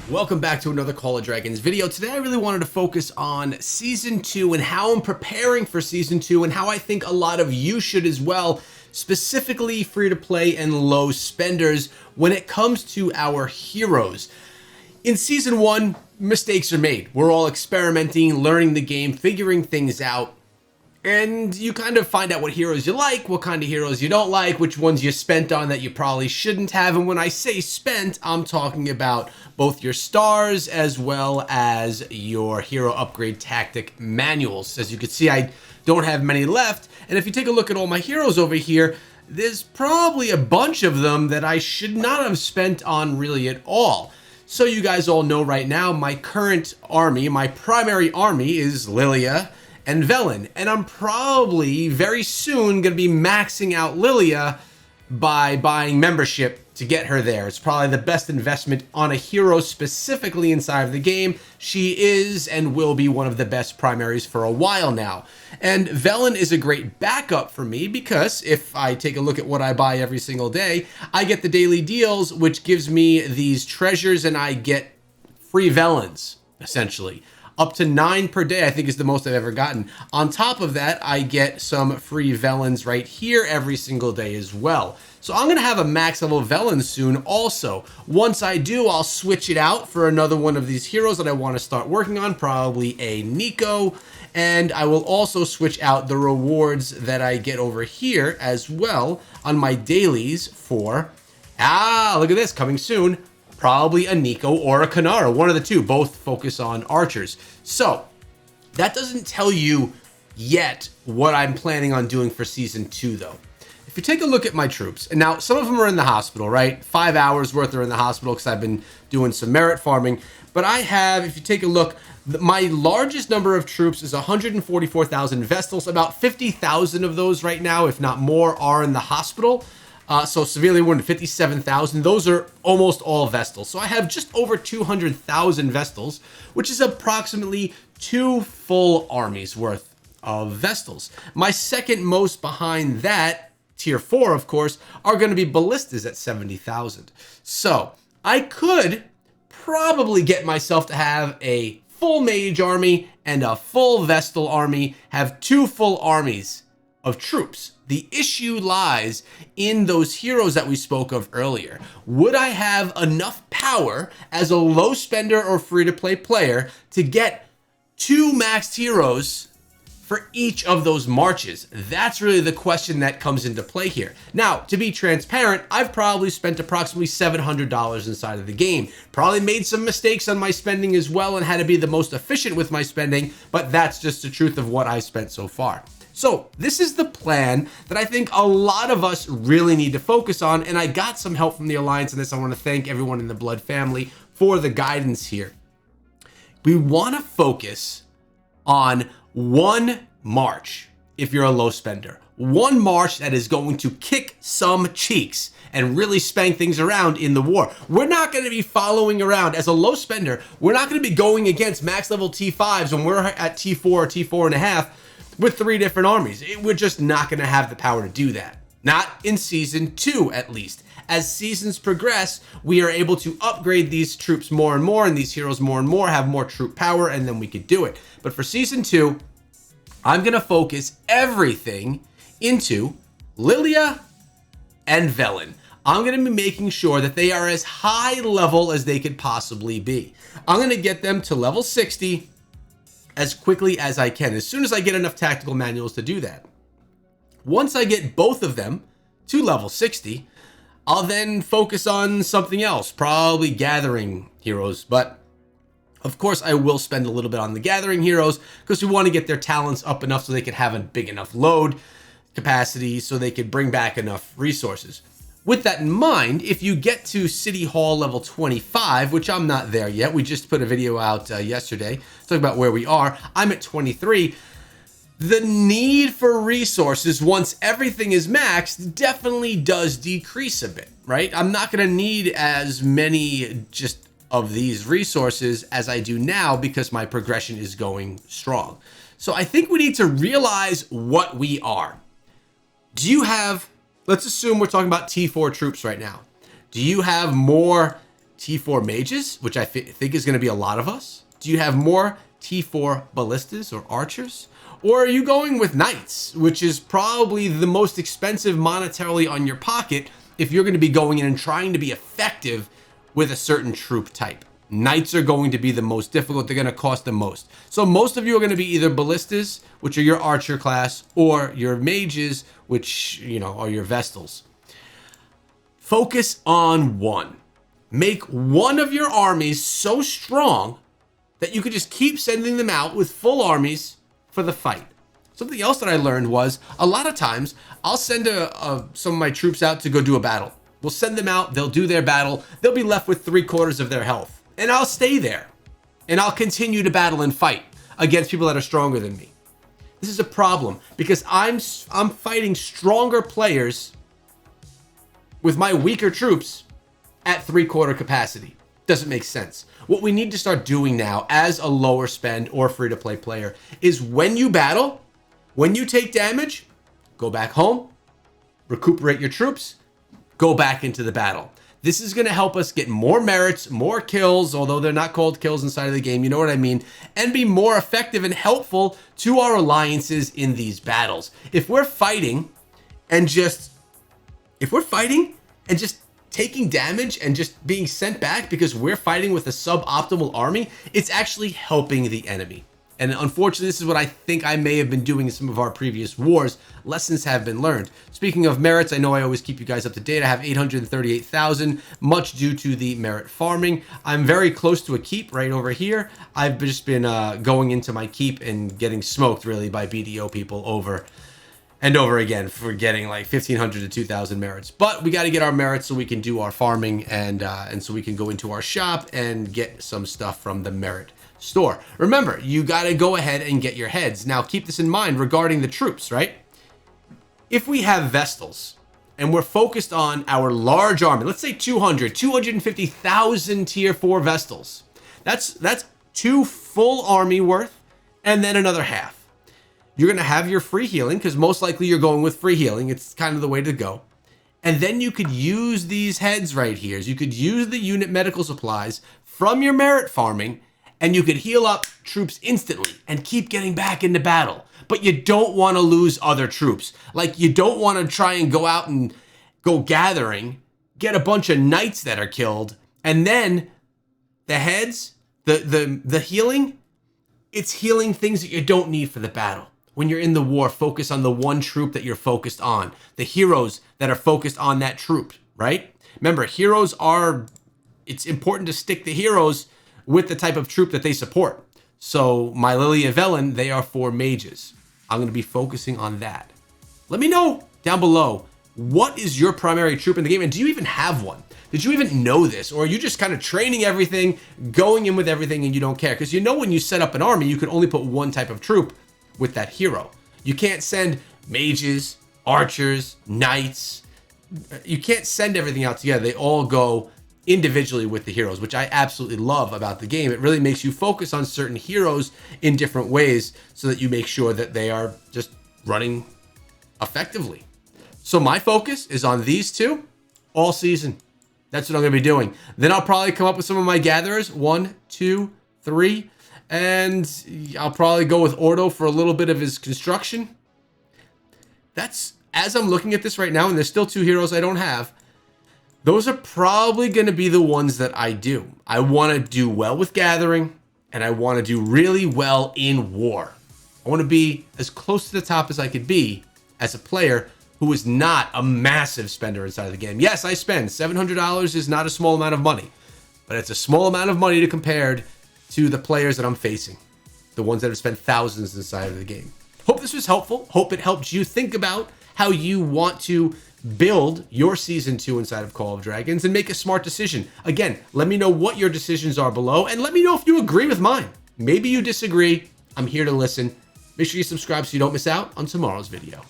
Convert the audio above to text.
Welcome back to another Call of Dragons video. Today I really wanted to focus on Season 2 and how I'm preparing for Season 2 and how I think a lot of you should as well, specifically free-to-play and low spenders when it comes to our heroes. In Season 1, mistakes are made. We're all experimenting, learning the game, figuring things out. And you kind of find out what heroes you like, what kind of heroes you don't like, which ones you spent on that you probably shouldn't have. And when I say spent, I'm talking about both your stars as well as your hero upgrade tactic manuals. As you can see, I don't have many left. And if you take a look at all my heroes over here, there's probably a bunch of them that I should not have spent on really at all. So you guys all know right now, my current army, my primary army is Lilia and Velen, and I'm probably very soon going to be maxing out Lilia by buying membership to get her there. It's probably the best investment on a hero specifically inside of the game. She is and will be one of the best primaries for a while now. And Velen is a great backup for me because if I take a look at what I buy every single day, I get the daily deals, which gives me these treasures and I get free Velens, essentially. Up to 9 per day, I think, is the most I've ever gotten. On top of that, I get some free Velens right here every single day as well. So I'm going to have a max level Velen soon also. Once I do, I'll switch it out for another one of these heroes that I want to start working on, probably a Neeko. And I will also switch out the rewards that I get over here as well on my dailies for, look at this, coming soon. Probably a Neeko or a Kanara, one of the two, both focus on archers. So that doesn't tell you yet what I'm planning on doing for Season 2 though. If you take a look at my troops, and now some of them are in the hospital, right? 5 hours worth are in the hospital because I've been doing some merit farming. But I have, if you take a look, my largest number of troops is 144,000 Vestals. About 50,000 of those right now, if not more, are in the hospital. So severely wounded, 57,000. Those are almost all Vestals. So I have just over 200,000 Vestals, which is approximately 2 full armies worth of Vestals. My second most behind that, tier 4, of course, are going to be Ballistas at 70,000. So I could probably get myself to have a full mage army and a full Vestal army, have 2 full armies of troops. The issue lies in those heroes that we spoke of earlier. Would I have enough power as a low spender or free-to-play player to get 2 maxed heroes for each of those marches? That's really the question that comes into play here. Now, to be transparent, I've probably spent approximately $700 inside of the game. Probably made some mistakes on my spending as well and had to be the most efficient with my spending, but that's just the truth of what I spent so far. So this is the plan that I think a lot of us really need to focus on, and I got some help from the Alliance on this. I want to thank everyone in the Blood family for the guidance here. We want to focus on one march if you're a low spender. One march that is going to kick some cheeks and really spank things around in the war. We're not going to be following around as a low spender. We're not going to be going against max level T5s when we're at T4 or T4.5 with 3 different armies. We're just not going to have the power to do that. Not in Season 2, at least. As seasons progress, we are able to upgrade these troops more and more, and these heroes more and more, have more troop power, and then we could do it. But for Season 2, I'm going to focus everything into Lilia and Velen. I'm going to be making sure that they are as high level as they could possibly be. I'm going to get them to level 60 as quickly as I can, as soon as I get enough tactical manuals to do that. Once I get both of them to level 60, I'll then focus on something else, probably gathering heroes. But of course, I will spend a little bit on the gathering heroes because we want to get their talents up enough so they can have a big enough load capacity so they could bring back enough resources. With that in mind, if you get to City Hall level 25, which I'm not there yet, we just put a video out yesterday talking about where we are. I'm at 23. The need for resources once everything is maxed definitely does decrease a bit, right? I'm not going to need as many just of these resources as I do now because my progression is going strong. So I think we need to realize what we are. Do you have, let's assume we're talking about T4 troops right now. Do you have more T4 mages, which I think is going to be a lot of us? Do you have more T4 ballistas or archers? Or are you going with knights, which is probably the most expensive monetarily on your pocket if you're going to be going in and trying to be effective with a certain troop type? Knights are going to be the most difficult. They're going to cost the most. So most of you are going to be either ballistas, which are your archer class, or your mages, which, you know, are your vestals. Focus on one. Make one of your armies so strong that you could just keep sending them out with full armies for the fight. Something else that I learned was a lot of times I'll send some of my troops out to go do a battle. We'll send them out. They'll do their battle. They'll be left with 3/4 of their health. And I'll stay there and I'll continue to battle and fight against people that are stronger than me. This is a problem because I'm fighting stronger players with my weaker troops at 3/4 capacity. Doesn't make sense. What we need to start doing now as a lower spend or free to play player is when you battle, when you take damage, go back home, recuperate your troops, go back into the battle. This is going to help us get more merits, more kills, although they're not called kills inside of the game, you know what I mean, and be more effective and helpful to our alliances in these battles. If we're fighting and just taking damage and just being sent back because we're fighting with a suboptimal army, it's actually helping the enemy. And unfortunately, this is what I think I may have been doing in some of our previous wars. Lessons have been learned. Speaking of merits, I know I always keep you guys up to date. I have 838,000, much due to the merit farming. I'm very close to a keep right over here. I've just been going into my keep and getting smoked really by BDO people over and over again for getting like 1,500 to 2,000 merits. But we got to get our merits so we can do our farming and so we can go into our shop and get some stuff from the merit store. Remember, you got to go ahead and get your heads. Now, keep this in mind regarding the troops, right? If we have Vestals and we're focused on our large army, let's say 250,000 tier 4 Vestals. That's 2 full army worth and then another half. You're going to have your free healing because most likely you're going with free healing. It's kind of the way to go. And then you could use these heads right here. You could use the unit medical supplies from your merit farming and you could heal up troops instantly and keep getting back into battle. But you don't want to lose other troops. Like, you don't want to try and go out and go gathering, get a bunch of knights that are killed, and then the heads, the healing, it's healing things that you don't need for the battle. When you're in the war, focus on the one troop that you're focused on. The heroes that are focused on that troop, right? Remember, heroes are, it's important to stick the heroes with the type of troop that they support. So my Lily of Velen, they are for mages. I'm going to be focusing on that. Let me know down below, what is your primary troop in the game? And do you even have one? Did you even know this? Or are you just kind of training everything, going in with everything, and you don't care? Because you know when you set up an army, you can only put one type of troop with that hero. You can't send mages, archers, knights. You can't send everything out together. They all go individually with the heroes, which I absolutely love about the game. It really makes you focus on certain heroes in different ways so that you make sure that they are just running effectively. So my focus is on these two all season. That's what I'm going to be doing. Then I'll probably come up with some of my gatherers, 1, 2, 3, and I'll probably go with Ordo for a little bit of his construction. That's, as I'm looking at this right now, and there's still 2 heroes I don't have, those are probably going to be the ones that I do. I want to do well with gathering, and I want to do really well in war. I want to be as close to the top as I could be as a player who is not a massive spender inside of the game. Yes, I spend. $700 is not a small amount of money, but it's a small amount of money to compared to the players that I'm facing, the ones that have spent thousands inside of the game. Hope this was helpful. Hope it helped you think about how you want to build your Season 2 inside of Call of Dragons and make a smart decision. Again, let me know what your decisions are below, and let me know if you agree with mine. Maybe you disagree. I'm here to listen. Make sure you subscribe so you don't miss out on tomorrow's video.